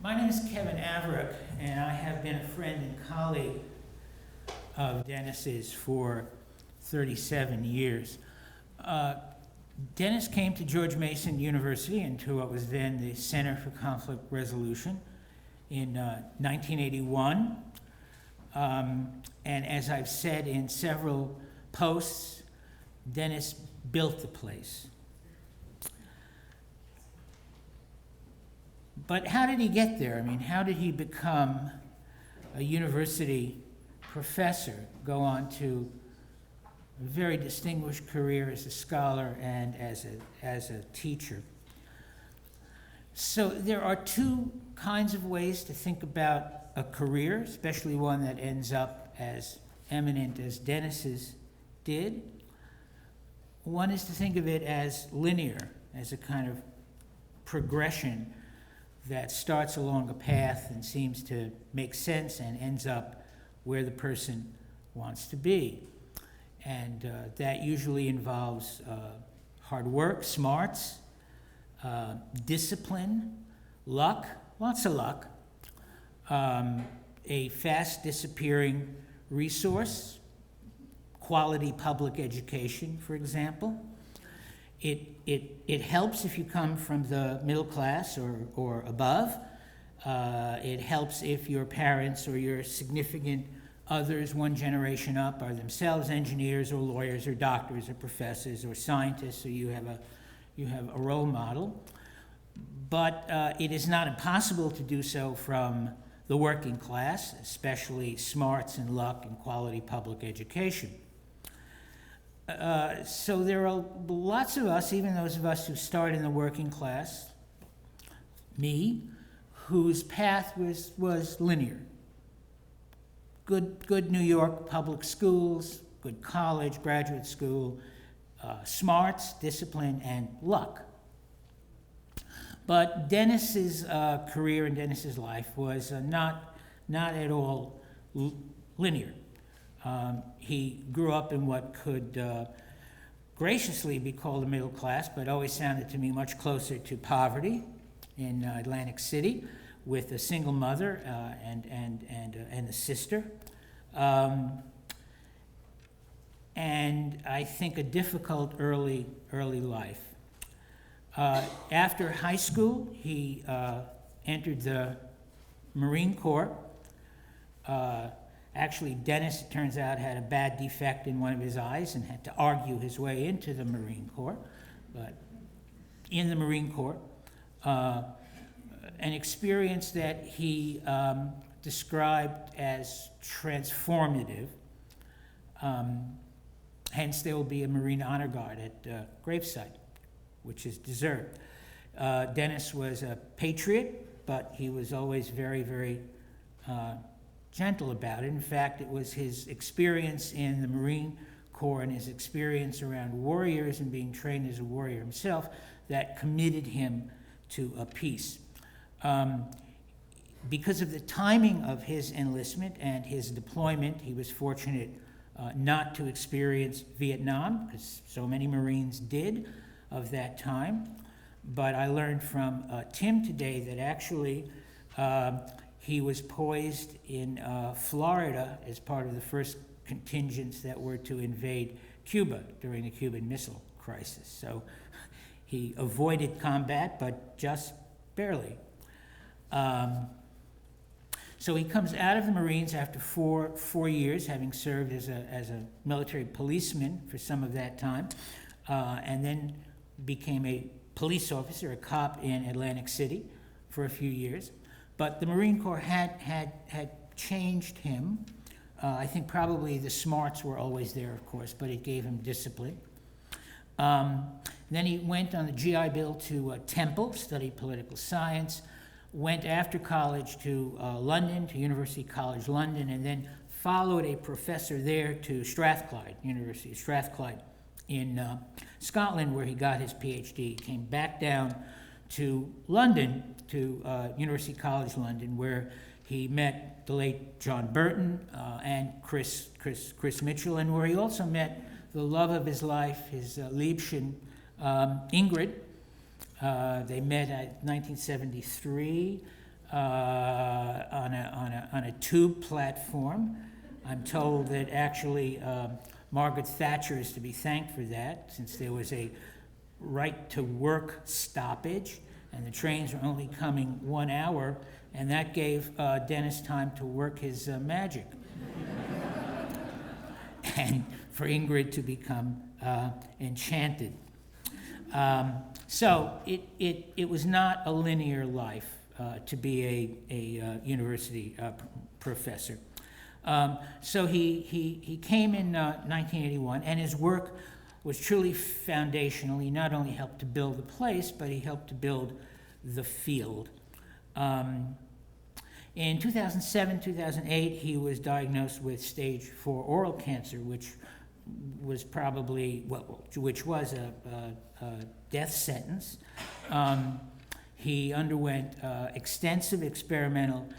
My name is Kevin Averick, and I have been a friend and colleague of Dennis's for 37 years. Dennis came to George Mason University and to what was then the Center for Conflict Resolution in 1981. And as I've said in several posts, Dennis built the place. But how did he get there? I mean, how did he become a university professor, go on to a very distinguished career as a scholar and as a teacher? So there are two kinds of ways to think about a career, especially one that ends up as eminent as Dennis's did. One is to think of it as linear, as a kind of progression that starts along a path and seems to make sense and ends up where the person wants to be. And that usually involves hard work, smarts, discipline, luck, lots of luck, a fast disappearing resource, quality public education, for example. It helps if you come from the middle class or above. It helps if your parents or your significant others one generation up are themselves engineers or lawyers or doctors or professors or scientists, so you have a role model. But it is not impossible to do so from the working class, especially smarts and luck and quality public education. So there are lots of us, even those of us who start in the working class, me, whose path was linear. Good New York public schools, good college, graduate school, smarts, discipline, and luck. But Dennis's career and Dennis's life was not at all linear. He grew up in what could graciously be called the middle class, but always sounded to me much closer to poverty in Atlantic City, with a single mother and a sister, and I think a difficult early life. After high school, he entered the Marine Corps. Actually, Dennis, it turns out, had a bad defect in one of his eyes and had to argue his way into the Marine Corps. But in the Marine Corps, an experience that he described as transformative. Hence, there will be a Marine Honor Guard at gravesite, which is deserved. Dennis was a patriot, but he was always very, very gentle about it. In fact, it was his experience in the Marine Corps and his experience around warriors and being trained as a warrior himself that committed him to a peace. Because of the timing of his enlistment and his deployment, he was fortunate not to experience Vietnam, because so many Marines did of that time. But I learned from Tim today that actually he was poised in Florida as part of the first contingents that were to invade Cuba during the Cuban Missile Crisis. So he avoided combat, but just barely. So he comes out of the Marines after four years, having served as a military policeman for some of that time, and then became a police officer, a cop in Atlantic City for a few years. But the Marine Corps had changed him. I think probably the smarts were always there, of course, but it gave him discipline. Then he went on the GI Bill to Temple, studied political science, went after college to London, to University College London, and then followed a professor there to Strathclyde, University of Strathclyde in Scotland, where he got his PhD. He came back down to London, to University College London, where he met the late John Burton and Chris Mitchell, and where he also met the love of his life, his Liebchen, Ingrid. They met in 1973. on a tube platform. I'm told that actually Margaret Thatcher is to be thanked for that, since there was a right to work stoppage and the trains were only coming 1 hour, and that gave Dennis time to work his magic. And for Ingrid to become enchanted. So it was not a linear life to be a university professor. So he came in 1981, and his work was truly foundational. He not only helped to build the place, but he helped to build the field. In 2007, 2008, he was diagnosed with stage 4 oral cancer, which was probably, which was a death sentence. He underwent extensive experimental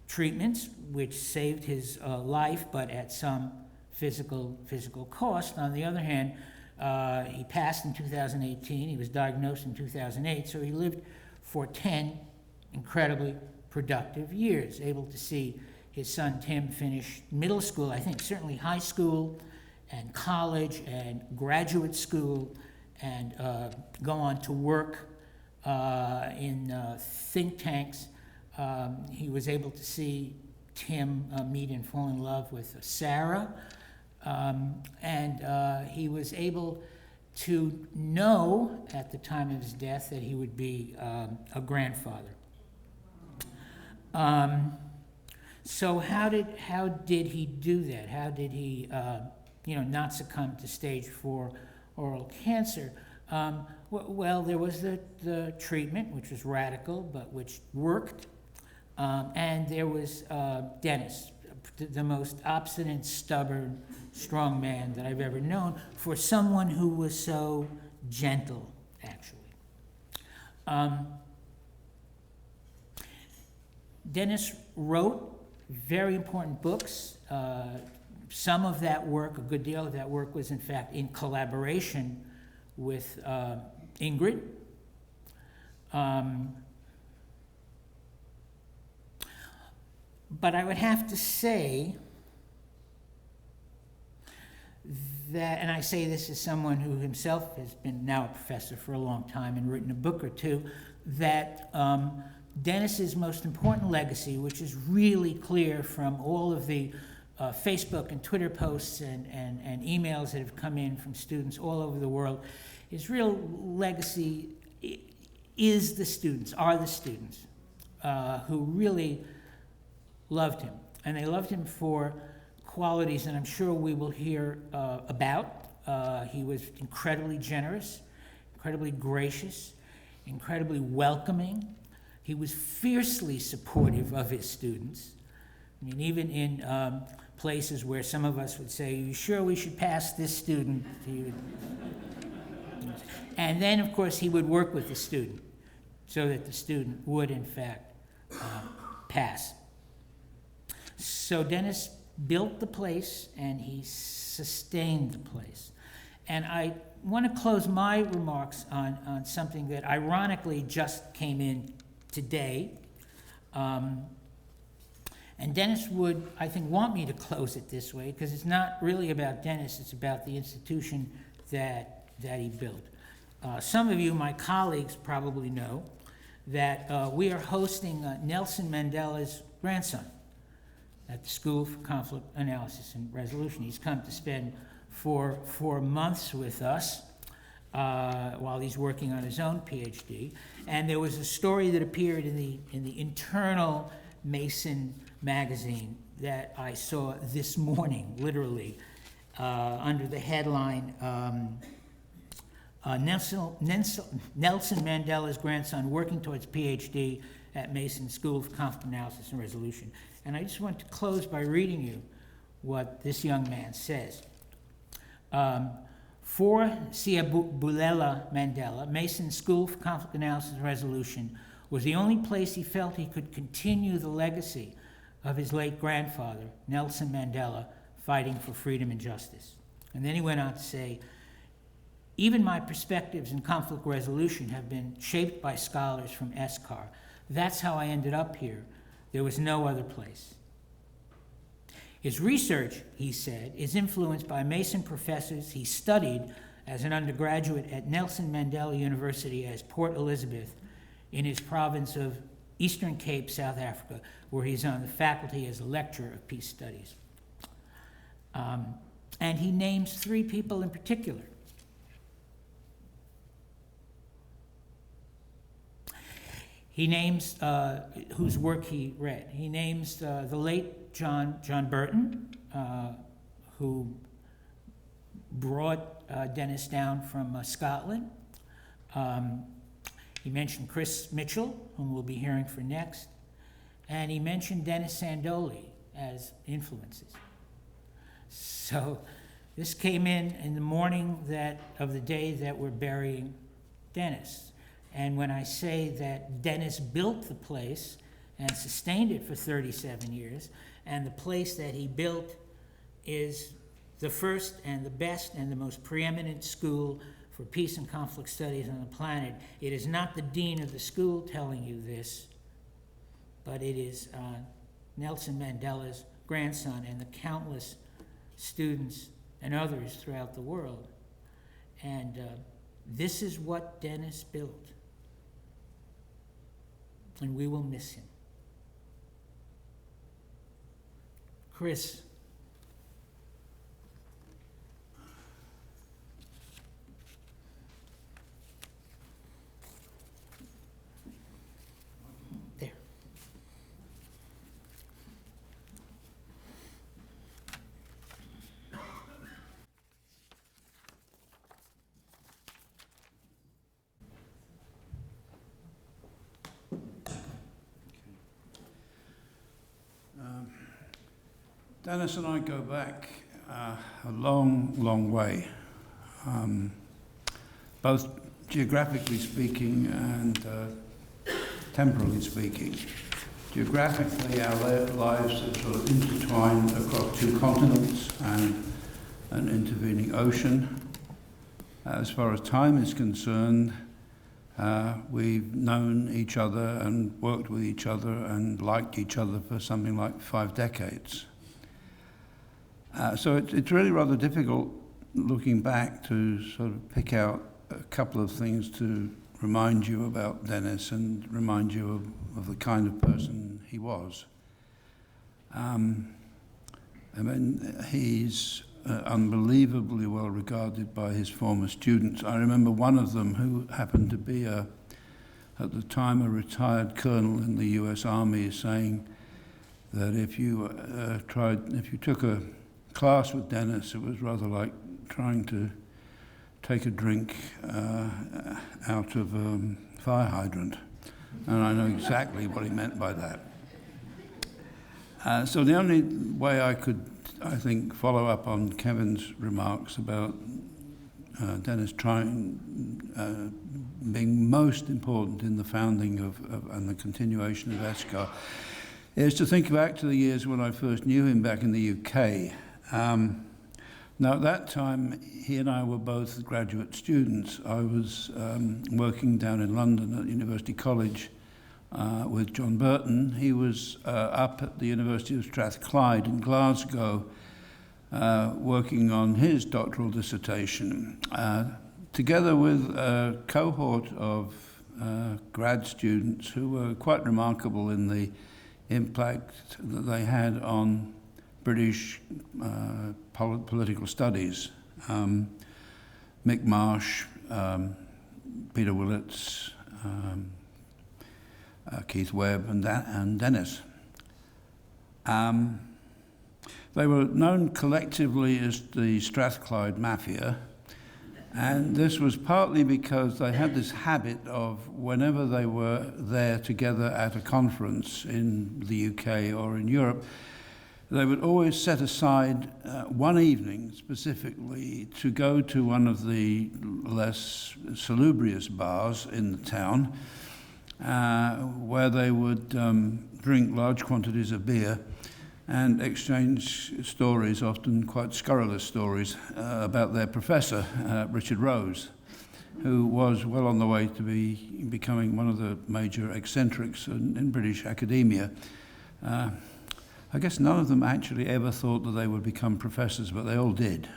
treatments, which saved his life, but at some physical cost. On the other hand, he passed in 2018. He was diagnosed in 2008, so he lived for 10 incredibly productive years, able to see his son Tim finish middle school, I think certainly high school and college and graduate school, and go on to work in think tanks. He was able to see Tim meet and fall in love with Sarah, and he was able to know at the time of his death that he would be a grandfather. So how did he do that? How did he not succumb to stage 4 oral cancer? Well, there was the treatment, which was radical, but which worked. And there was Dennis, the most obstinate, stubborn, strong man that I've ever known, for someone who was so gentle, actually. Dennis wrote very important books. Some of that work, a good deal of that work, was in fact in collaboration with Ingrid. But I would have to say that, and I say this as someone who himself has been now a professor for a long time and written a book or two, that Dennis's most important legacy, which is really clear from all of the Facebook and Twitter posts and emails that have come in from students all over the world, his real legacy is the students, who really loved him. And they loved him for qualities that I'm sure we will hear about. He was incredibly generous, incredibly gracious, incredibly welcoming. He was fiercely supportive of his students. I mean, even in places where some of us would say, "Are you sure we should pass this student?" And then, of course, he would work with the student so that the student would, in fact, pass. So Dennis built the place, and he sustained the place. And I want to close my remarks on something that ironically just came in today. And Dennis would, I think, want me to close it this way, because it's not really about Dennis, it's about the institution that he built. Some of you, my colleagues, probably know that we are hosting Nelson Mandela's grandson at the School for Conflict Analysis and Resolution. He's come to spend 4 months with us while he's working on his own PhD. And there was a story that appeared in the internal Mason magazine that I saw this morning, literally, under the headline, Nelson Mandela's grandson working towards PhD at Mason School of Conflict Analysis and Resolution. And I just want to close by reading you what this young man says. For Siyabulela Mandela, Mason School for Conflict Analysis and Resolution was the only place he felt he could continue the legacy of his late grandfather, Nelson Mandela, fighting for freedom and justice. And then he went on to say, even my perspectives in conflict resolution have been shaped by scholars from SCAR, That's how I ended up here. There was no other place. His research, he said, is influenced by Mason professors he studied as an undergraduate at Nelson Mandela University as Port Elizabeth in his province of Eastern Cape, South Africa, where he's on the faculty as a lecturer of peace studies. And he names three people in particular. He names whose work he read. He names the late John Burton, who brought Dennis down from Scotland. He mentioned Chris Mitchell, whom we'll be hearing for next. And he mentioned Dennis Sandole as influences. So this came in the morning of the day that we're burying Dennis. And when I say that Dennis built the place and sustained it for 37 years, and the place that he built is the first and the best and the most preeminent school for peace and conflict studies on the planet, it is not the dean of the school telling you this, but it is Nelson Mandela's grandson and the countless students and others throughout the world. And this is what Dennis built. And we will miss him. Chris. There. Dennis and I go back a long, long way, both geographically speaking and temporally speaking. Geographically, our lives are sort of intertwined across two continents and an intervening ocean. As far as time is concerned, we've known each other and worked with each other and liked each other for something like 5 decades. So it's really rather difficult looking back to sort of pick out a couple of things to remind you about Dennis and remind you of the kind of person he was. I mean, he's unbelievably well regarded by his former students. I remember one of them who happened to be at the time a retired colonel in the US Army saying that if you took a class with Dennis, it was rather like trying to take a drink out of a fire hydrant. And I know exactly what he meant by that. So the only way I could, I think, follow up on Kevin's remarks about Dennis being most important in the founding and the continuation of ESCAR is to think back to the years when I first knew him back in the UK. Now, at that time, he and I were both graduate students. I was working down in London at University College with John Burton. He was up at the University of Strathclyde in Glasgow working on his doctoral dissertation, together with a cohort of grad students who were quite remarkable in the impact that they had on British political studies. Mick Marsh, Peter Willits, Keith Webb, and Dennis. They were known collectively as the Strathclyde Mafia, and this was partly because they had this habit of, whenever they were there together at a conference in the UK or in Europe, they would always set aside one evening specifically to go to one of the less salubrious bars in the town where they would drink large quantities of beer and exchange stories, often quite scurrilous stories, about their professor, Richard Rose. who was well on the way to becoming one of the major eccentrics in British academia. I guess none of them actually ever thought that they would become professors, but they all did.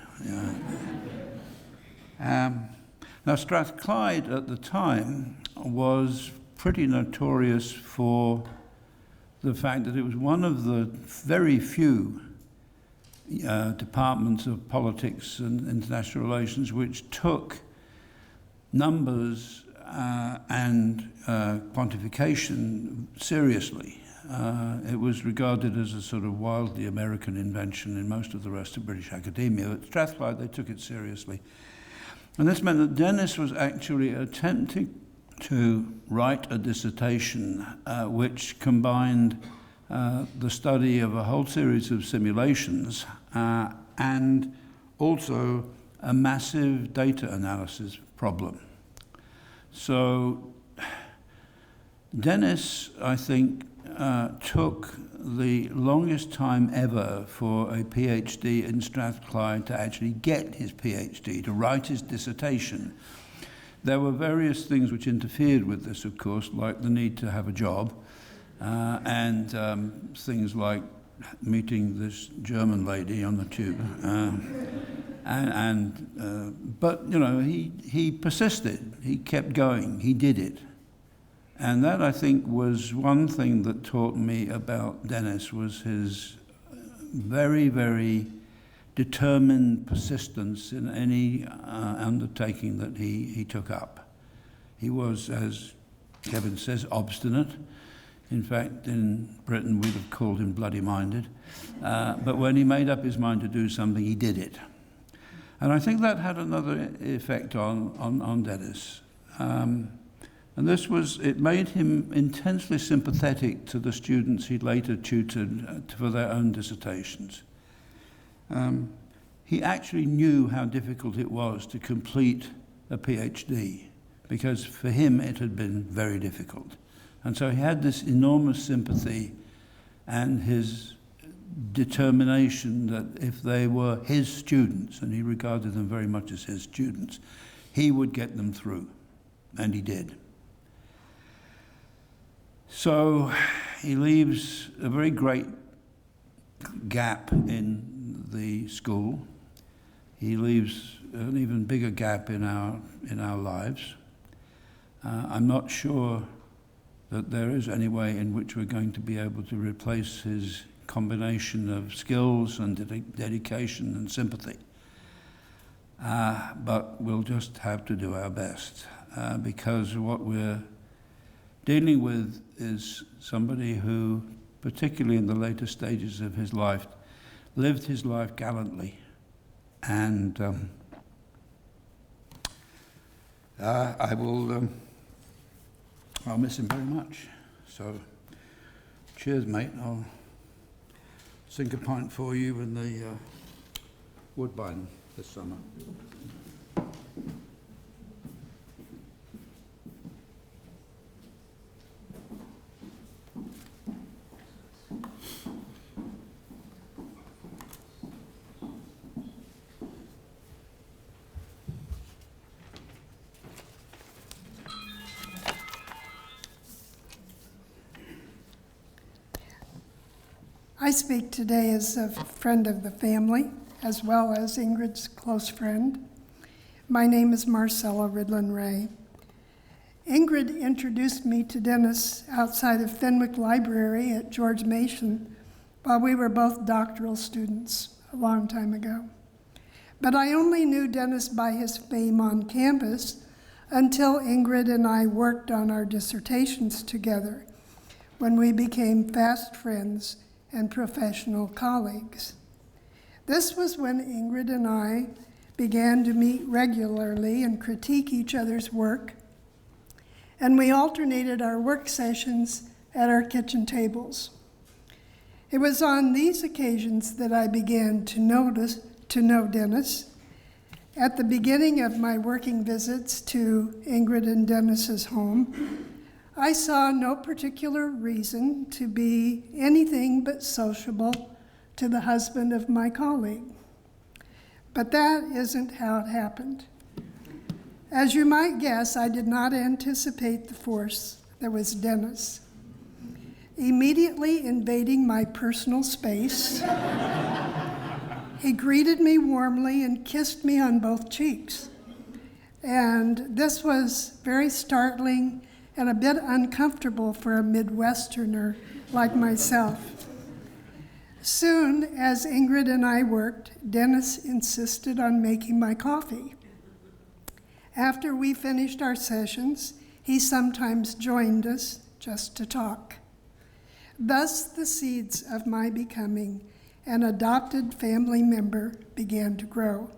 Now, Strathclyde at the time was pretty notorious for the fact that it was one of the very few departments of politics and international relations which took numbers and quantification seriously. It was regarded as a sort of wildly American invention in most of the rest of British academia. At Strathclyde, they took it seriously. And this meant that Dennis was actually attempting to write a dissertation which combined the study of a whole series of simulations and also a massive data analysis problem. So Dennis, I think, took the longest time ever for a PhD in Strathclyde to actually get his PhD, to write his dissertation. There were various things which interfered with this, of course, like the need to have a job, and things like meeting this German lady on the tube. But, you know, he persisted. He kept going. He did it. And that, I think, was one thing that taught me about Dennis, was his very, very determined persistence in any undertaking that he took up. He was, as Kevin says, obstinate. In fact, in Britain, we'd have called him bloody-minded. But when he made up his mind to do something, he did it. And I think that had another effect on Dennis. And this was, it made him intensely sympathetic to the students he later tutored for their own dissertations. He actually knew how difficult it was to complete a PhD, because for him it had been very difficult. And so he had this enormous sympathy and his determination that if they were his students, and he regarded them very much as his students, he would get them through, and he did. So he leaves a very great gap in the school. He leaves an even bigger gap in our lives. I'm not sure that there is any way in which we're going to be able to replace his combination of skills and dedication and sympathy. But we'll just have to do our best, because what we're dealing with is somebody who, particularly in the later stages of his life, lived his life gallantly. And I'll miss him very much. So, cheers, mate. I'll sink a pint for you in the Woodbine this summer. I speak today as a friend of the family, as well as Ingrid's close friend. My name is Marcella Ridlin Ray. Ingrid introduced me to Dennis outside of Fenwick Library at George Mason while we were both doctoral students a long time ago. But I only knew Dennis by his fame on campus until Ingrid and I worked on our dissertations together, when we became fast friends and professional colleagues. This was when Ingrid and I began to meet regularly and critique each other's work, and we alternated our work sessions at our kitchen tables. It was on these occasions that I began to know Dennis. At the beginning of my working visits to Ingrid and Dennis's home, I saw no particular reason to be anything but sociable to the husband of my colleague. But that isn't how it happened. As you might guess, I did not anticipate the force that was Dennis. Immediately invading my personal space, he greeted me warmly and kissed me on both cheeks. And this was very startling and a bit uncomfortable for a Midwesterner like myself. Soon, as Ingrid and I worked, Dennis insisted on making my coffee. After we finished our sessions, he sometimes joined us just to talk. Thus, the seeds of my becoming an adopted family member began to grow.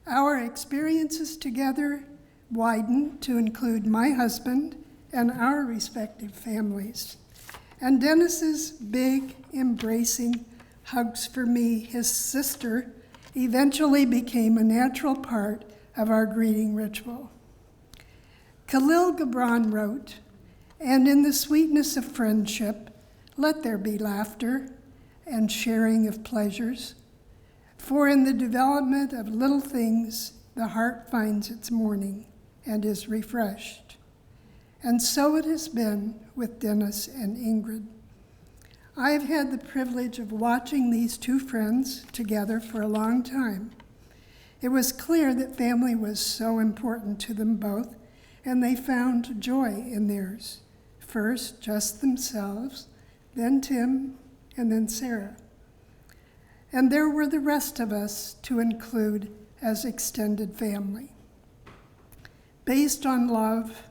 Our experiences together widened to include my husband and our respective families. And Dennis's big, embracing hugs for me, his sister, eventually became a natural part of our greeting ritual. Khalil Gibran wrote, "And in the sweetness of friendship, let there be laughter and sharing of pleasures. For in the development of little things, the heart finds its morning and is refreshed." And so it has been with Dennis and Ingrid. I have had the privilege of watching these two friends together for a long time. It was clear that family was so important to them both, and they found joy in theirs. First, just themselves, then Tim, and then Sarah. And there were the rest of us to include as extended family. Based on love,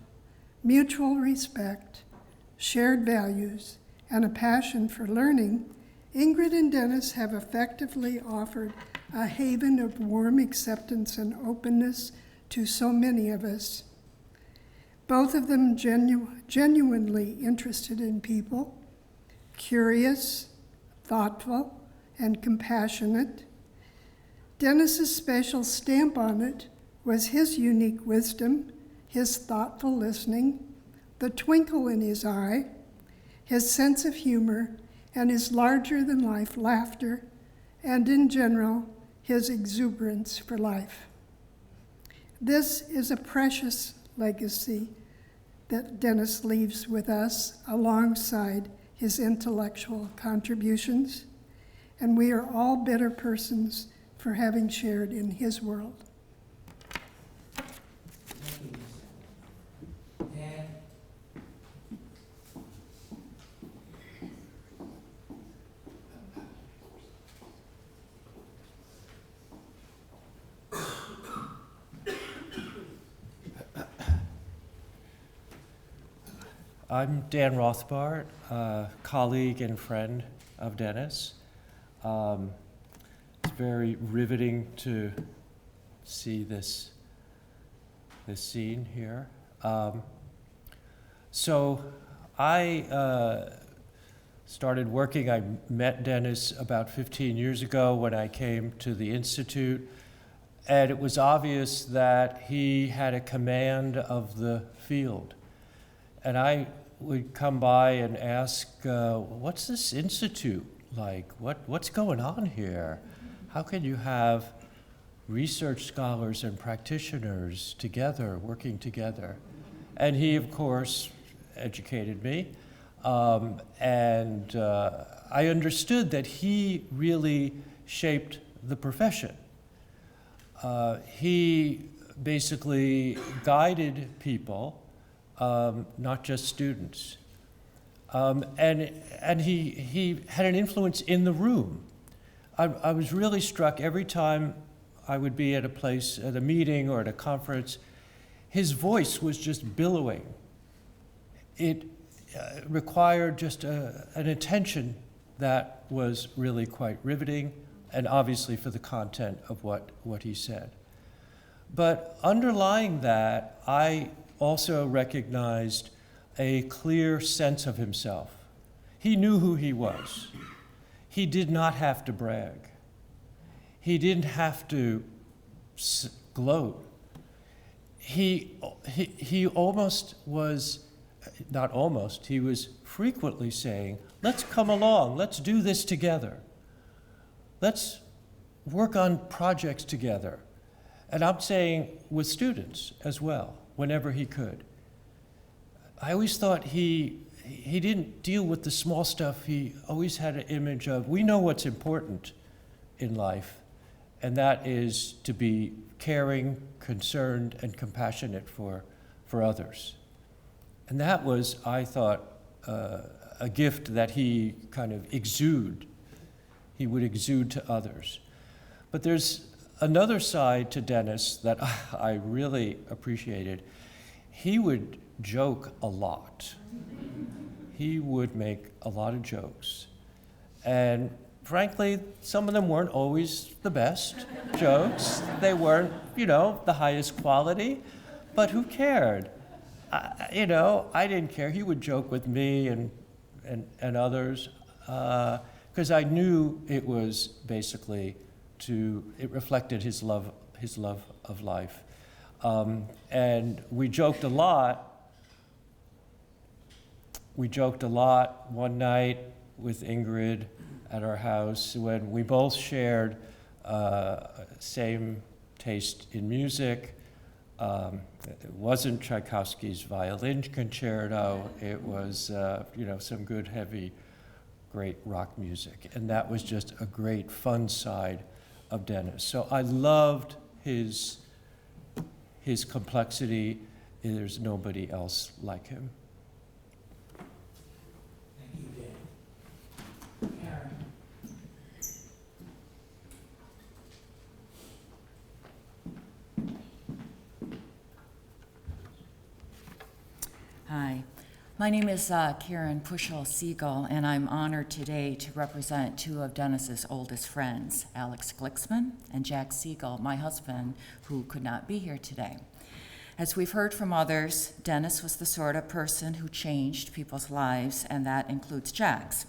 mutual respect, shared values, and a passion for learning, Ingrid and Dennis have effectively offered a haven of warm acceptance and openness to so many of us. Both of them genuinely interested in people, curious, thoughtful, and compassionate. Dennis's special stamp on it was his unique wisdom, his thoughtful listening, the twinkle in his eye, his sense of humor, and his larger-than-life laughter, and in general, his exuberance for life. This is a precious legacy that Dennis leaves with us alongside his intellectual contributions, and we are all better persons for having shared in his world. I'm Dan Rothbart, a colleague and friend of Dennis. It's very riveting to see this scene here. So I started working, I met Dennis about 15 years ago when I came to the Institute, and it was obvious that he had a command of the field. And I would come by and ask, what's this institute like? What's going on here? How can you have research scholars and practitioners together, working together? And he, of course, educated me. And I understood that he really shaped the profession. He basically guided people, not just students. And he had an influence in the room. I was really struck every time I would be at a place, at a meeting or at a conference, his voice was just billowing. It required just an attention that was really quite riveting, and obviously for the content of what he said. But underlying that, I also recognized a clear sense of himself. He knew who he was. He did not have to brag. He didn't have to gloat. He almost was, not almost, he was frequently saying, let's come along, let's do this together. Let's work on projects together. And I'm saying with students as well, whenever he could. I always thought he didn't deal with the small stuff. He always had an image of, we know what's important in life, and that is to be caring, concerned, and compassionate for others. And that was, I thought, a gift that he kind of he would exude to others. But there's another side to Dennis that I really appreciated. He would joke a lot. He would make a lot of jokes. And frankly, some of them weren't always the best jokes. They weren't, the highest quality, but who cared? I didn't care. He would joke with me and others, because I knew it was basically it reflected his love of life. And we joked a lot. One night with Ingrid at our house when we both shared same taste in music. It wasn't Tchaikovsky's violin concerto. It was, some good, heavy, great rock music. And that was just a great, fun side of Dennis. So I loved his complexity. There's nobody else like him. Thank you, Dave. Karen? Hi, my name is Karen Puschel-Siegel, and I'm honored today to represent two of Dennis's oldest friends, Alex Glicksman and Jack Siegel, my husband, who could not be here today. As we've heard from others, Dennis was the sort of person who changed people's lives, and that includes Jack's.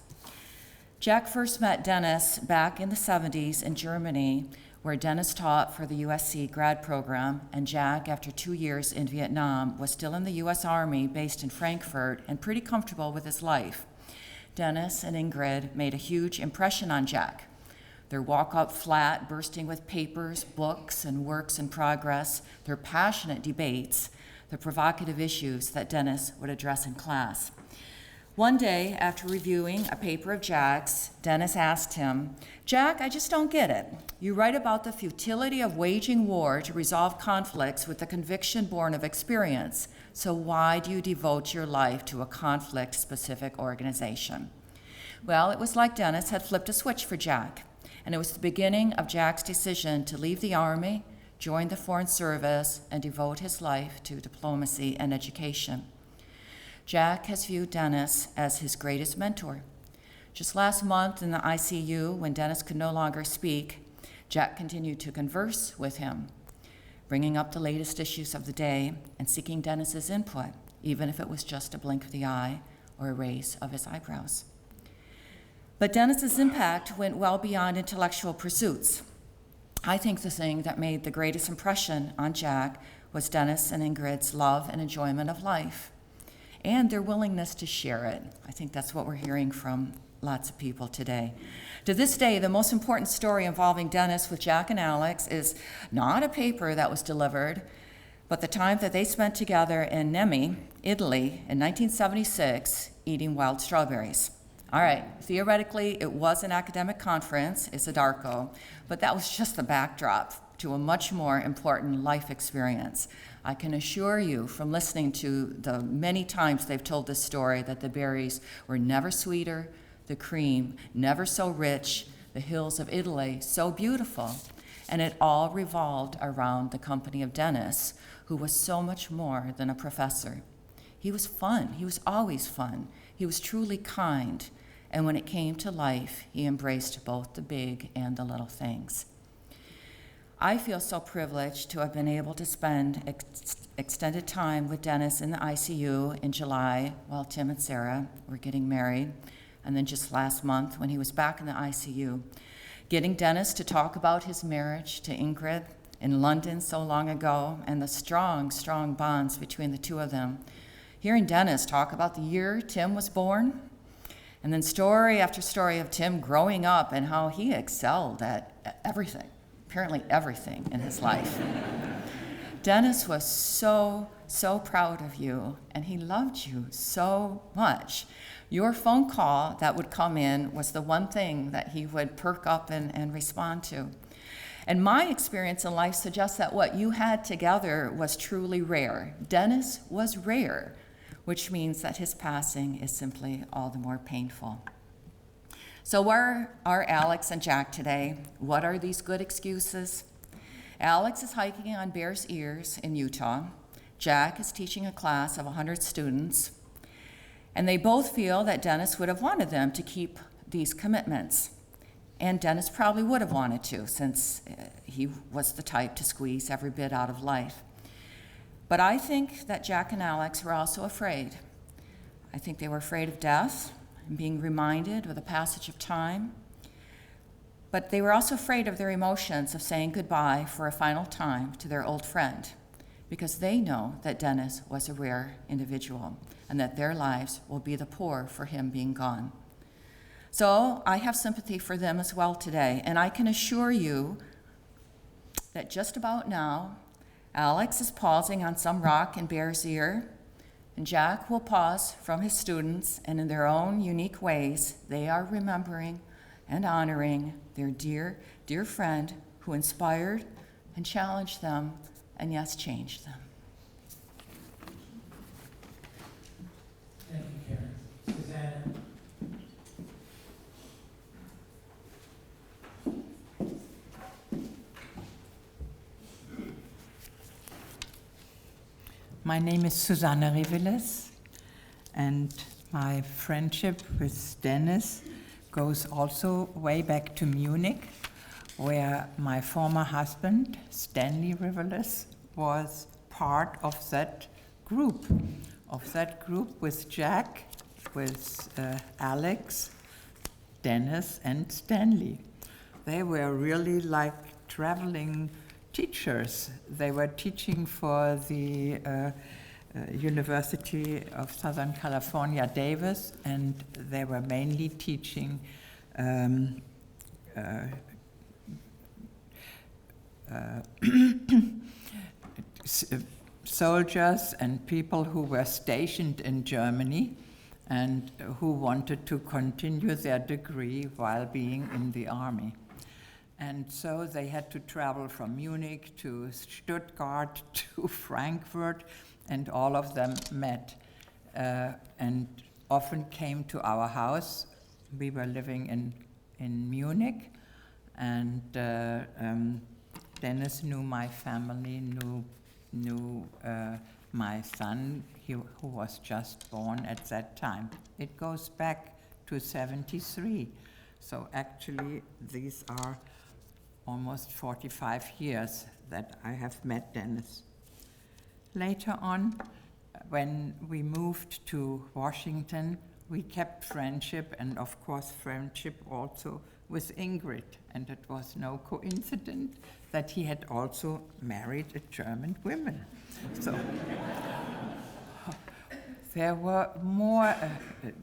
Jack first met Dennis back in the 70s in Germany, where Dennis taught for the USC grad program, and Jack, after 2 years in Vietnam, was still in the US Army based in Frankfurt and pretty comfortable with his life. Dennis and Ingrid made a huge impression on Jack. Their walk-up flat bursting with papers, books, and works in progress, their passionate debates, the provocative issues that Dennis would address in class. One day, after reviewing a paper of Jack's, Dennis asked him, "Jack, I just don't get it. You write about the futility of waging war to resolve conflicts with the conviction born of experience. So why do you devote your life to a conflict-specific organization?" Well, it was like Dennis had flipped a switch for Jack, and it was the beginning of Jack's decision to leave the Army, join the Foreign Service, and devote his life to diplomacy and education. Jack has viewed Dennis as his greatest mentor. Just last month in the ICU, when Dennis could no longer speak, Jack continued to converse with him, bringing up the latest issues of the day and seeking Dennis's input, even if it was just a blink of the eye or a raise of his eyebrows. But Dennis's impact went well beyond intellectual pursuits. I think the thing that made the greatest impression on Jack was Dennis and Ingrid's love and enjoyment of life, and their willingness to share it. I think that's what we're hearing from lots of people today. To this day, the most important story involving Dennis with Jack and Alex is not a paper that was delivered, but the time that they spent together in Nemi, Italy, in 1976, eating wild strawberries. All right, theoretically, it was an academic conference, it's a DARCO, but that was just the backdrop to a much more important life experience. I can assure you from listening to the many times they've told this story that the berries were never sweeter, the cream never so rich, the hills of Italy so beautiful, and it all revolved around the company of Dennis, who was so much more than a professor. He was fun, he was always fun, he was truly kind, and when it came to life, he embraced both the big and the little things. I feel so privileged to have been able to spend extended time with Dennis in the ICU in July while Tim and Sarah were getting married, and then just last month when he was back in the ICU, getting Dennis to talk about his marriage to Ingrid in London so long ago and the strong, strong bonds between the two of them. Hearing Dennis talk about the year Tim was born, and then story after story of Tim growing up and how he excelled at everything. apparently everything in his life. Dennis was so proud of you, and he loved you so much. Your phone call that would come in was the one thing that he would perk up and respond to. And my experience in life suggests that what you had together was truly rare. Dennis was rare, which means that his passing is simply all the more painful. So where are Alex and Jack today? What are these good excuses? Alex is hiking on Bears Ears in Utah. Jack is teaching a class of 100 students. And they both feel that Dennis would have wanted them to keep these commitments. And Dennis probably would have wanted to, since he was the type to squeeze every bit out of life. But I think that Jack and Alex were also afraid. I think they were afraid of death and being reminded of the passage of time. But they were also afraid of their emotions of saying goodbye for a final time to their old friend, because they know that Dennis was a rare individual and that their lives will be the poorer for him being gone. So I have sympathy for them as well today, and I can assure you that just about now, Alex is pausing on some rock in Bear's Ear, and Jack will pause from his students, and in their own unique ways, they are remembering and honoring their dear, dear friend who inspired and challenged them, and yes, changed them. Thank you, Karen. Susanna? My name is Susanne Riveles, and my friendship with Dennis goes also way back to Munich, where my former husband, Stanley Riveles, was part of that group with Jack, with Alex, Dennis, and Stanley. They were really like traveling teachers. They were teaching for the University of Southern California, Davis, and they were mainly teaching soldiers and people who were stationed in Germany and who wanted to continue their degree while being in the army. And so they had to travel from Munich to Stuttgart to Frankfurt, and all of them met and often came to our house. We were living in Munich, and Dennis knew my family, knew my son, who was just born at that time. It goes back to 73. So actually, these are almost 45 years that I have met Dennis. Later on, when we moved to Washington, we kept friendship, and of course friendship also with Ingrid, and it was no coincidence that he had also married a German woman. So there were more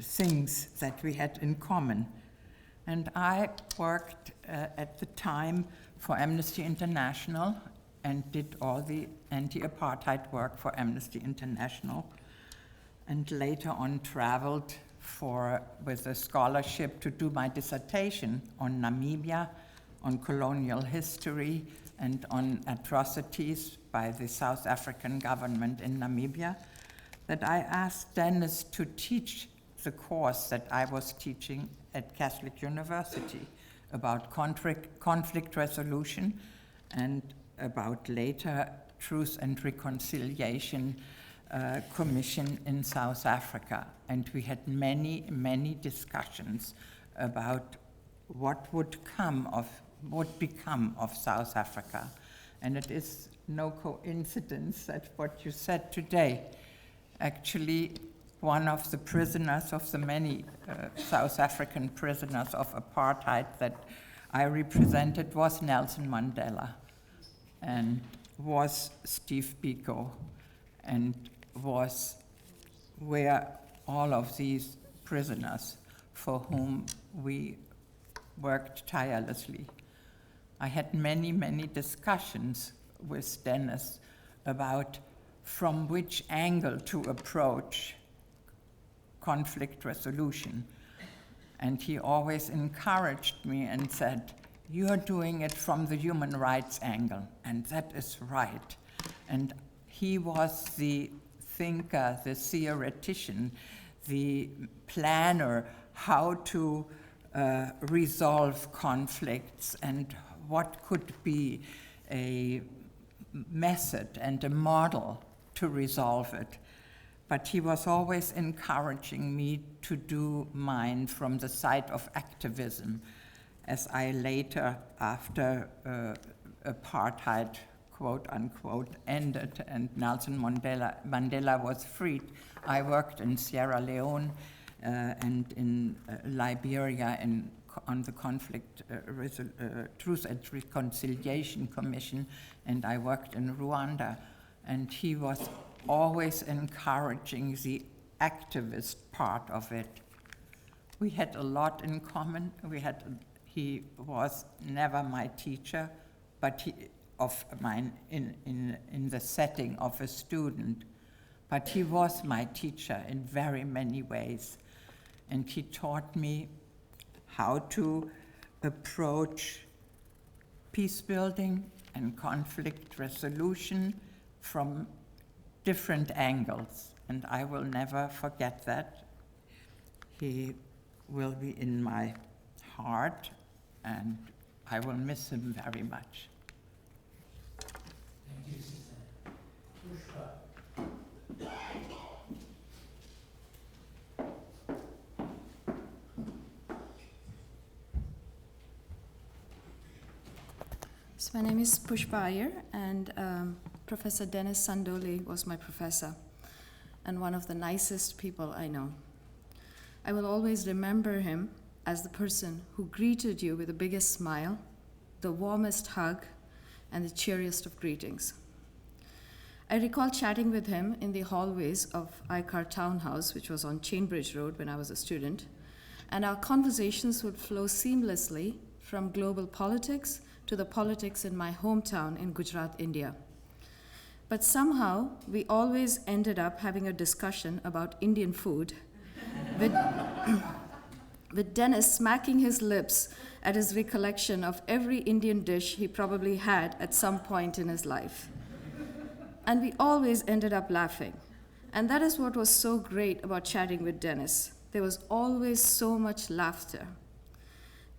things that we had in common. And I worked at the time for Amnesty International and did all the anti-apartheid work for Amnesty International, and later on traveled with a scholarship to do my dissertation on Namibia, on colonial history, and on atrocities by the South African government in Namibia, that I asked Dennis to teach the course that I was teaching at Catholic University about conflict resolution and about later Truth and Reconciliation Commission in South Africa. And we had many, many discussions about what would become of South Africa. And it is no coincidence that what you said today, actually one of the prisoners, of the many South African prisoners of apartheid that I represented, was Nelson Mandela, and was Steve Biko, and were all of these prisoners for whom we worked tirelessly. I had many, many discussions with Dennis about from which angle to approach conflict resolution. And he always encouraged me and said, "You're doing it from the human rights angle, and that is right." And he was the thinker, the theoretician, the planner, how to resolve conflicts and what could be a method and a model to resolve it. But he was always encouraging me to do mine from the side of activism, as I later, after apartheid, quote unquote, ended and Nelson Mandela was freed, I worked in Sierra Leone and in Liberia on the Conflict Truth and Reconciliation Commission, and I worked in Rwanda. And he was always encouraging the activist part of it. We had a lot in common. He was never my teacher, but in the setting of a student. But he was my teacher in very many ways. And he taught me how to approach peace building and conflict resolution from different angles. And I will never forget that. He will be in my heart, and I will miss him very much. Thank you, Suzanne. So my name is Pushpa Iyer, and Professor Dennis Sandole was my professor and one of the nicest people I know. I will always remember him as the person who greeted you with the biggest smile, the warmest hug, and the cheeriest of greetings. I recall chatting with him in the hallways of ICAR Townhouse, which was on Chainbridge Road when I was a student, and our conversations would flow seamlessly from global politics to the politics in my hometown in Gujarat, India. But somehow, we always ended up having a discussion about Indian food, with Dennis smacking his lips at his recollection of every Indian dish he probably had at some point in his life. And we always ended up laughing. And that is what was so great about chatting with Dennis. There was always so much laughter.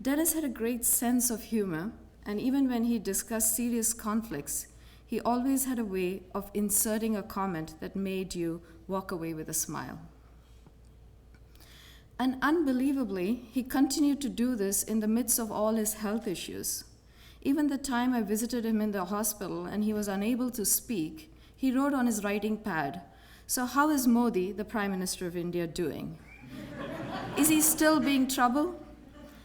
Dennis had a great sense of humor, and even when he discussed serious conflicts, he always had a way of inserting a comment that made you walk away with a smile. And unbelievably, he continued to do this in the midst of all his health issues. Even the time I visited him in the hospital and he was unable to speak, he wrote on his writing pad, "So how is Modi, the Prime Minister of India, doing? Is he still being trouble?"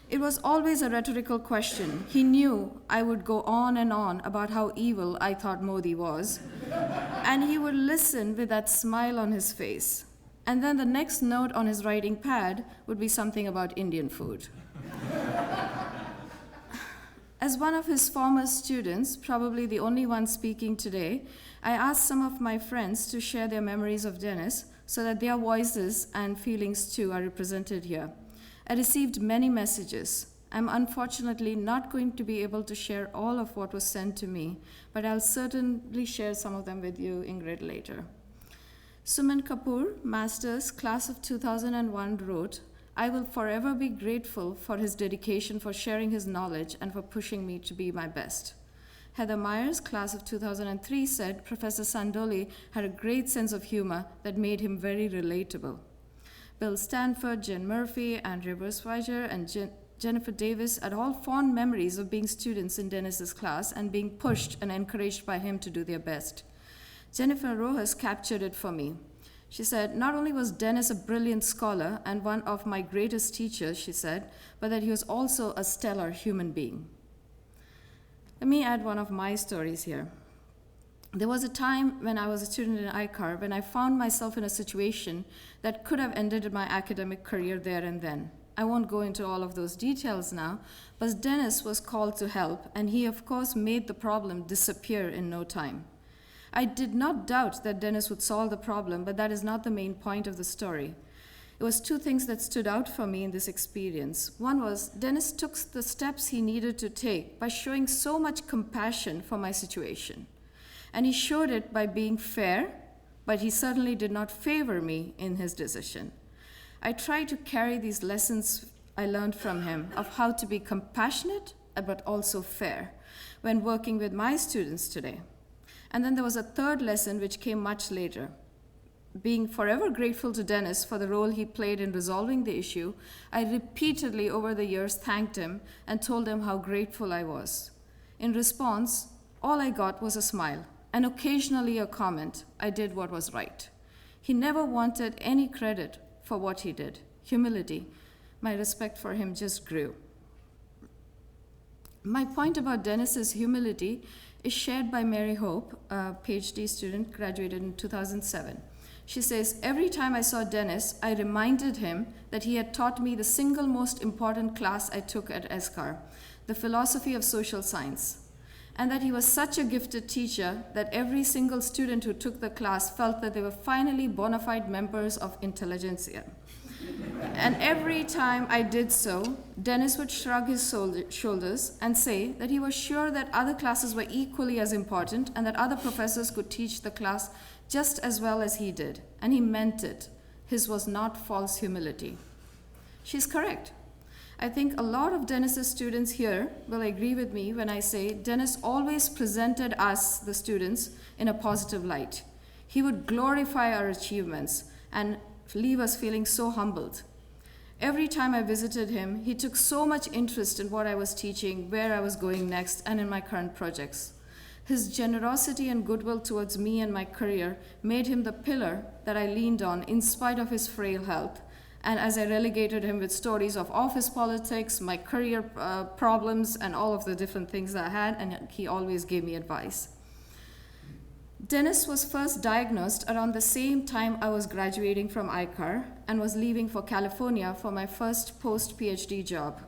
It was always a rhetorical question. He knew I would go on and on about how evil I thought Modi was, and he would listen with that smile on his face. And then the next note on his writing pad would be something about Indian food. As one of his former students, probably the only one speaking today, I asked some of my friends to share their memories of Dennis so that their voices and feelings too are represented here. I received many messages. I'm unfortunately not going to be able to share all of what was sent to me, but I'll certainly share some of them with you, Ingrid, later. Suman Kapoor, Masters, Class of 2001, wrote, "I will forever be grateful for his dedication, for sharing his knowledge, and for pushing me to be my best." Heather Myers, Class of 2003, said, "Professor Sandole had a great sense of humor that made him very relatable." Bill Stanford, Jen Murphy, Andrea Bursweiger, and Jennifer Davis had all fond memories of being students in Dennis's class and being pushed and encouraged by him to do their best. Jennifer Rojas captured it for me. She said, "Not only was Dennis a brilliant scholar and one of my greatest teachers," she said, "but that he was also a stellar human being." Let me add one of my stories here. There was a time when I was a student in ICAR when I found myself in a situation that could have ended my academic career there and then. I won't go into all of those details now, but Dennis was called to help, and he, of course, made the problem disappear in no time. I did not doubt that Dennis would solve the problem, but that is not the main point of the story. It was two things that stood out for me in this experience. One was Dennis took the steps he needed to take by showing so much compassion for my situation. And he showed it by being fair, but he certainly did not favor me in his decision. I try to carry these lessons I learned from him of how to be compassionate but also fair when working with my students today. And then there was a third lesson which came much later. Being forever grateful to Dennis for the role he played in resolving the issue, I repeatedly over the years thanked him and told him how grateful I was. In response, all I got was a smile and occasionally a comment, I did what was right. He never wanted any credit for what he did. Humility. My respect for him just grew. My point about Dennis's humility is shared by Mary Hope, a PhD student graduated in 2007. She says, every time I saw Dennis, I reminded him that he had taught me the single most important class I took at ESCAR, the philosophy of social science, and that he was such a gifted teacher that every single student who took the class felt that they were finally bona fide members of intelligentsia. And every time I did so, Dennis would shrug his shoulders and say that he was sure that other classes were equally as important and that other professors could teach the class just as well as he did. And he meant it. His was not false humility. She's correct. I think a lot of Dennis's students here will agree with me when I say Dennis always presented us, the students, in a positive light. He would glorify our achievements and leave us feeling so humbled. Every time I visited him, he took so much interest in what I was teaching, where I was going next, and in my current projects. His generosity and goodwill towards me and my career made him the pillar that I leaned on in spite of his frail health. And as I relegated him with stories of office politics, my career problems, and all of the different things that I had, and he always gave me advice. Dennis was first diagnosed around the same time I was graduating from ICAR and was leaving for California for my first post-PhD job.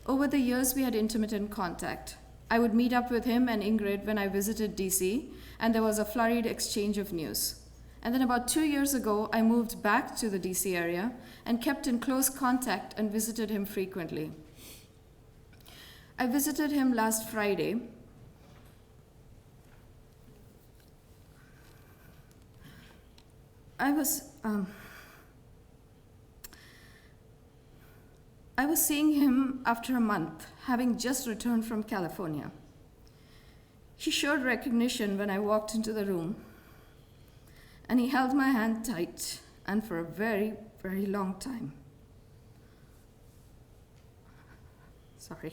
Over the years, we had intermittent contact. I would meet up with him and Ingrid when I visited DC, and there was a flurried exchange of news. And then about 2 years ago, I moved back to the DC area and kept in close contact and visited him frequently. I visited him last Friday. I was seeing him after a month, having just returned from California. He showed recognition when I walked into the room, and he held my hand tight, and for a very, very long time. Sorry.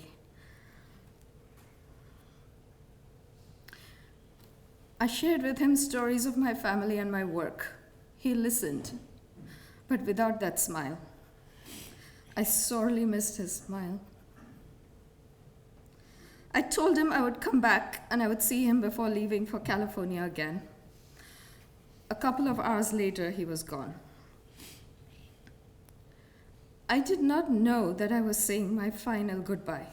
I shared with him stories of my family and my work. He listened, but without that smile. I sorely missed his smile. I told him I would come back and I would see him before leaving for California again. A couple of hours later, he was gone. I did not know that I was saying my final goodbye.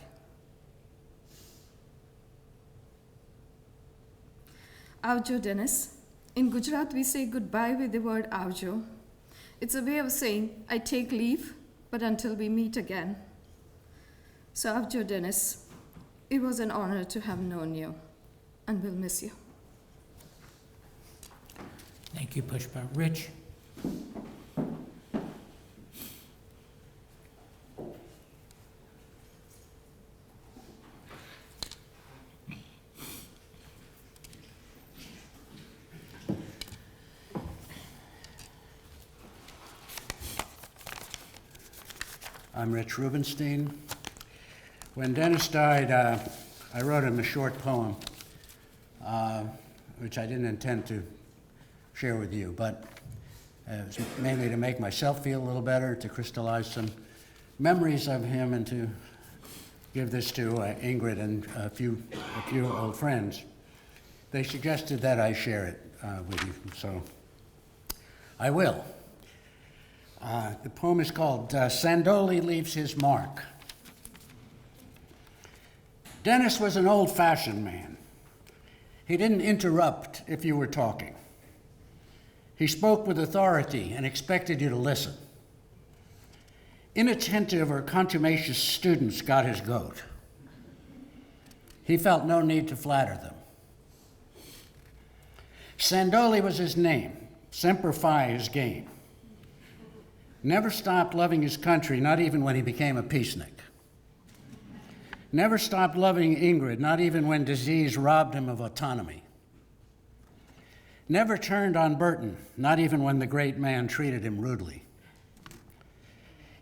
Avjo, Dennis. In Gujarat, we say goodbye with the word avjo. It's a way of saying, I take leave, but until we meet again. So avjo, Dennis. It was an honor to have known you, and we'll miss you. Thank you, Pushpa. Rich? I'm Rich Rubenstein. When Dennis died, I wrote him a short poem, which I didn't intend to share with you, but it was mainly to make myself feel a little better, to crystallize some memories of him, and to give this to Ingrid and a few old friends. They suggested that I share it with you, so I will. The poem is called Sandole Leaves His Mark. Dennis was an old-fashioned man. He didn't interrupt if you were talking. He spoke with authority and expected you to listen. Inattentive or contumacious students got his goat. He felt no need to flatter them. Sandole was his name, Semper Fi his game. Never stopped loving his country, not even when he became a peacenik. Never stopped loving Ingrid, not even when disease robbed him of autonomy. Never turned on Burton, not even when the great man treated him rudely.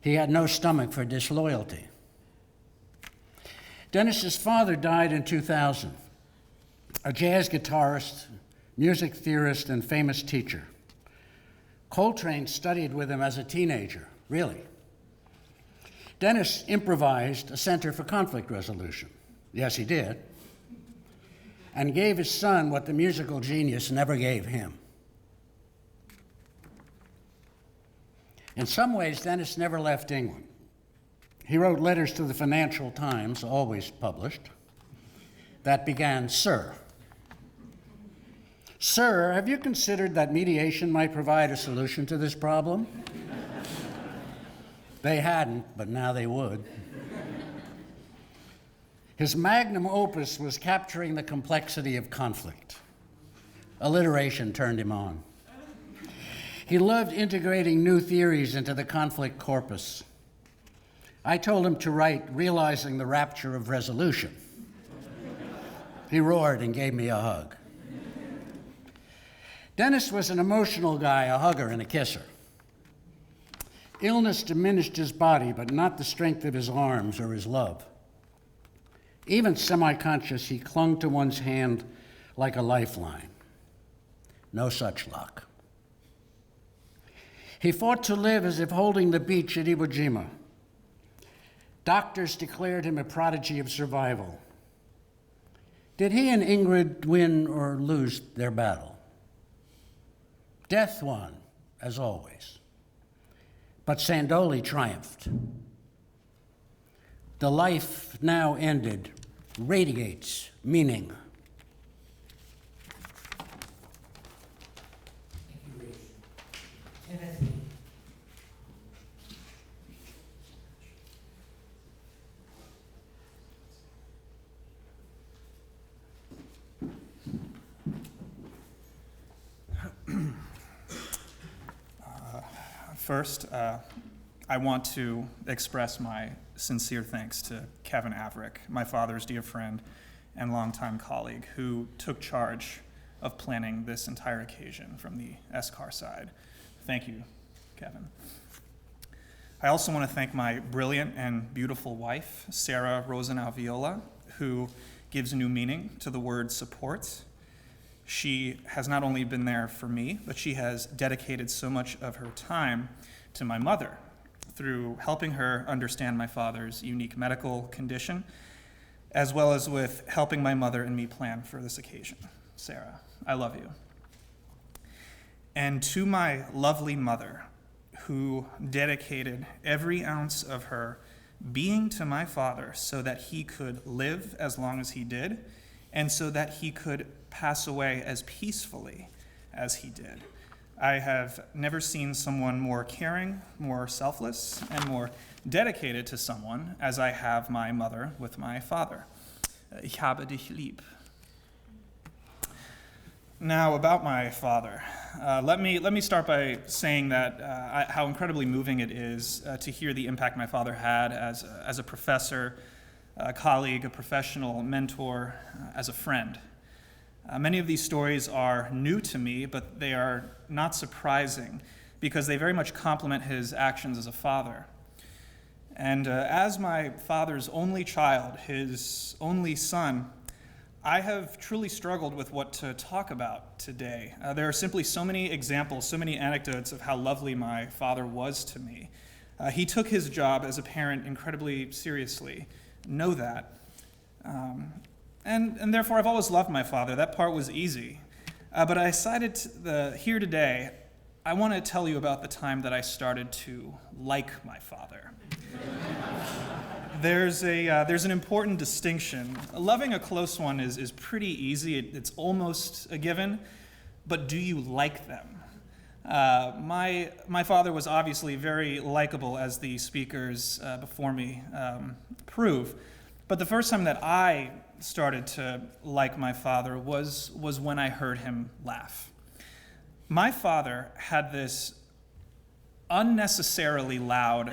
He had no stomach for disloyalty. Dennis's father died in 2000, a jazz guitarist, music theorist, and famous teacher. Coltrane studied with him as a teenager, really. Dennis improvised a Center for Conflict Resolution. Yes, he did. And gave his son what the musical genius never gave him. In some ways, Dennis never left England. He wrote letters to the Financial Times, always published, that began, "Sir. Sir, have you considered that mediation might provide a solution to this problem?" They hadn't, but now they would. His magnum opus was capturing the complexity of conflict. Alliteration turned him on. He loved integrating new theories into the conflict corpus. I told him to write Realizing the Rapture of Resolution. He roared and gave me a hug. Dennis was an emotional guy, a hugger and a kisser. Illness diminished his body, but not the strength of his arms or his love. Even semi-conscious, he clung to one's hand like a lifeline. No such luck. He fought to live as if holding the beach at Iwo Jima. Doctors declared him a prodigy of survival. Did he and Ingrid win or lose their battle? Death won, as always. But Sandole triumphed. The life now ended radiates meaning. Timothy. First, I want to express my sincere thanks to Kevin Averick, my father's dear friend and longtime colleague, who took charge of planning this entire occasion from the SCAR side. Thank you, Kevin. I also want to thank my brilliant and beautiful wife, Sarah Rosenau Viola, who gives new meaning to the word support. She has not only been there for me, but she has dedicated so much of her time to my mother through helping her understand my father's unique medical condition, as well as with helping my mother and me plan for this occasion. Sarah, I love you. And to my lovely mother, who dedicated every ounce of her being to my father so that he could live as long as he did, and so that he could pass away as peacefully as he did. I have never seen someone more caring, more selfless, and more dedicated to someone as I have my mother with my father. Ich habe dich lieb. Now, about my father. Let me start by saying that how incredibly moving it is to hear the impact my father had as a professor, a colleague, a professional, mentor, as a friend. Many of these stories are new to me, but they are not surprising because they very much complement his actions as a father. And as my father's only child, his only son, I have truly struggled with what to talk about today. There are simply so many examples, so many anecdotes of how lovely my father was to me. He took his job as a parent incredibly seriously. Know that. And therefore, I've always loved my father. That part was easy. But I decided here today, I want to tell you about the time that I started to like my father. There's an important distinction. Loving a close one is pretty easy. It's almost a given. But do you like them? My father was obviously very likable, as the speakers before me prove. But the first time that I started to like my father was when I heard him laugh. My father had this unnecessarily loud,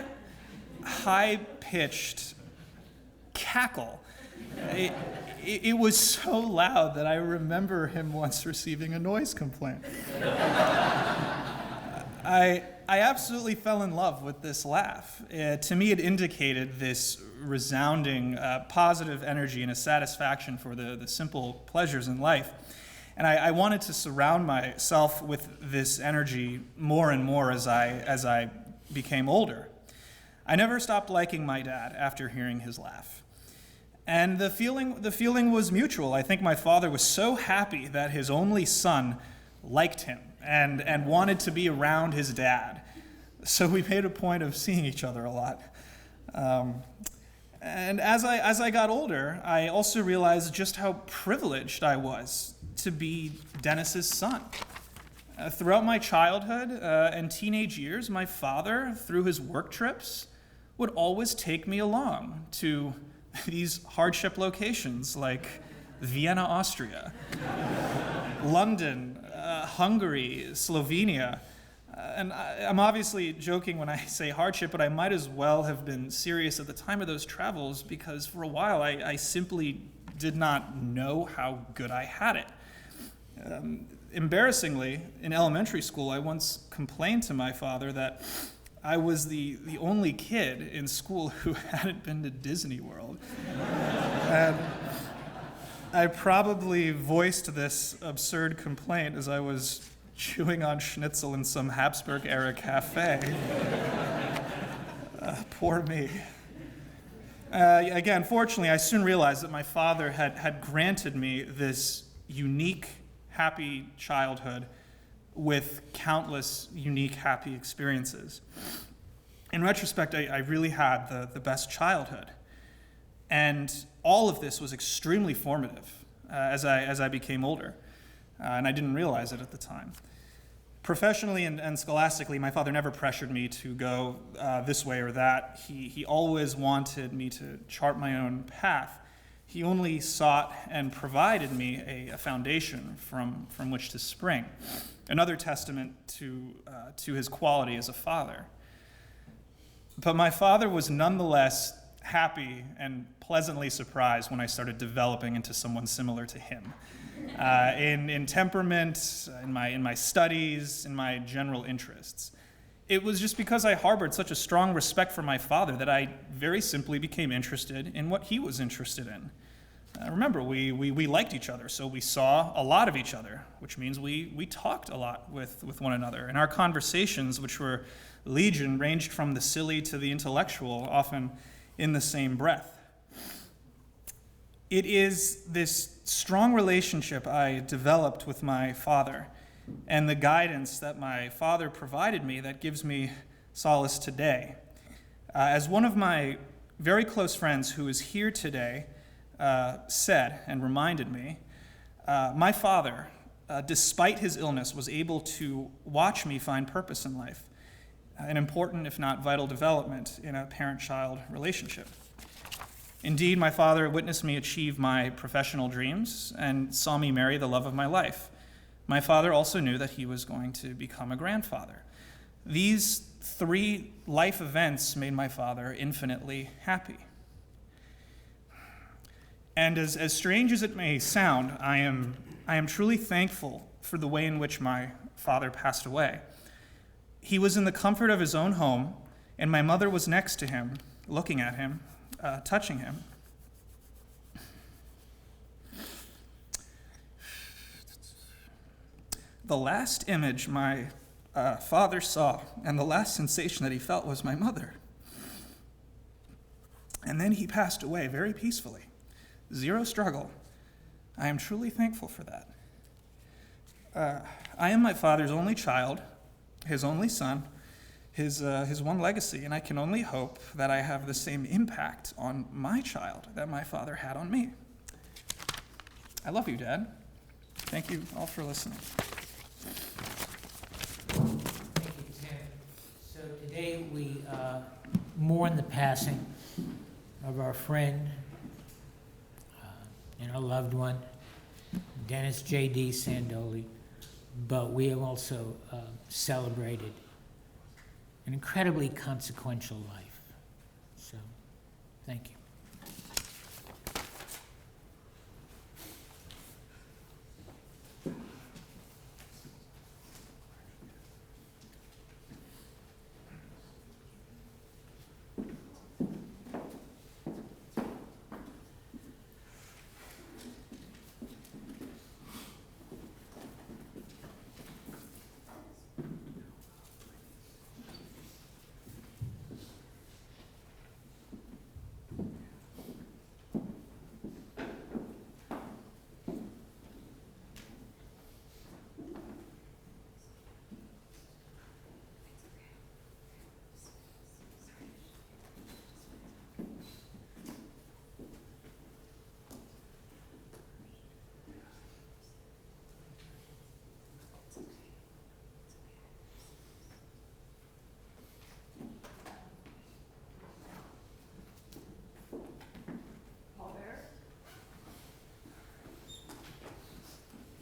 high-pitched cackle. It was so loud that I remember him once receiving a noise complaint. I absolutely fell in love with this laugh. To me, it indicated this resounding positive energy and a satisfaction for the simple pleasures in life. And I wanted to surround myself with this energy more and more as I became older. I never stopped liking my dad after hearing his laugh. And the feeling was mutual. I think my father was so happy that his only son liked him and wanted to be around his dad. So we made a point of seeing each other a lot. And as I got older, I also realized just how privileged I was to be Dennis's son. Throughout my childhood and teenage years, my father, through his work trips, would always take me along to these hardship locations like Vienna, Austria, London, Hungary, Slovenia. And I'm obviously joking when I say hardship, but I might as well have been serious at the time of those travels because for a while I simply did not know how good I had it. Embarrassingly, in elementary school, I once complained to my father that I was the only kid in school who hadn't been to Disney World. And I probably voiced this absurd complaint as I was chewing on schnitzel in some Habsburg-era cafe. Poor me. Again, fortunately, I soon realized that my father had granted me this unique, happy childhood with countless unique, happy experiences. In retrospect, I really had the best childhood. And all of this was extremely formative as I became older. And I didn't realize it at the time. Professionally and scholastically, my father never pressured me to go this way or that. He always wanted me to chart my own path. He only sought and provided me a foundation from which to spring. Another testament to his quality as a father. But my father was nonetheless happy and pleasantly surprised when I started developing into someone similar to him. In temperament, in my studies, in my general interests. It was just because I harbored such a strong respect for my father that I very simply became interested in what he was interested in. Remember, we liked each other, so we saw a lot of each other, which means we talked a lot with one another. And our conversations, which were legion, ranged from the silly to the intellectual, often in the same breath. It is this strong relationship I developed with my father and the guidance that my father provided me that gives me solace today. As one of my very close friends who is here today said and reminded me, my father, despite his illness, was able to watch me find purpose in life, an important, if not vital, development in a parent-child relationship. Indeed, my father witnessed me achieve my professional dreams and saw me marry the love of my life. My father also knew that he was going to become a grandfather. These three life events made my father infinitely happy. And as strange as it may sound, I am truly thankful for the way in which my father passed away. He was in the comfort of his own home, and my mother was next to him, looking at him, touching him. The last image my father saw and the last sensation that he felt was my mother. And then he passed away very peacefully. Zero struggle. I am truly thankful for that. I am my father's only child, his only son, his one legacy, and I can only hope that I have the same impact on my child that my father had on me. I love you, Dad. Thank you all for listening. Thank you, Tim. So today we mourn the passing of our friend and our loved one, Dennis J.D. Sandole, but we have also celebrated an incredibly consequential life. So, thank you.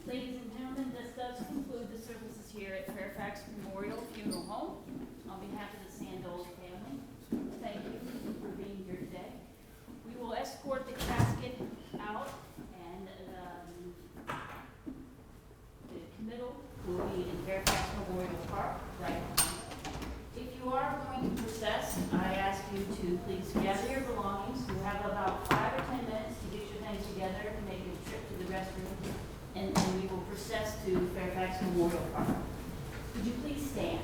Ladies and gentlemen, this does conclude the services here at Fairfax Memorial Funeral Home. On behalf of the Sandole family, thank you for being here today. We will escort the casket out, and the committal will be in Fairfax Memorial Park right now. If you are going to process, I ask you to please gather your belongings. You have about 5 or 10 minutes to get your things together and make a trip to the restroom. And we will process to Fairfax Memorial Park. Would you please stand?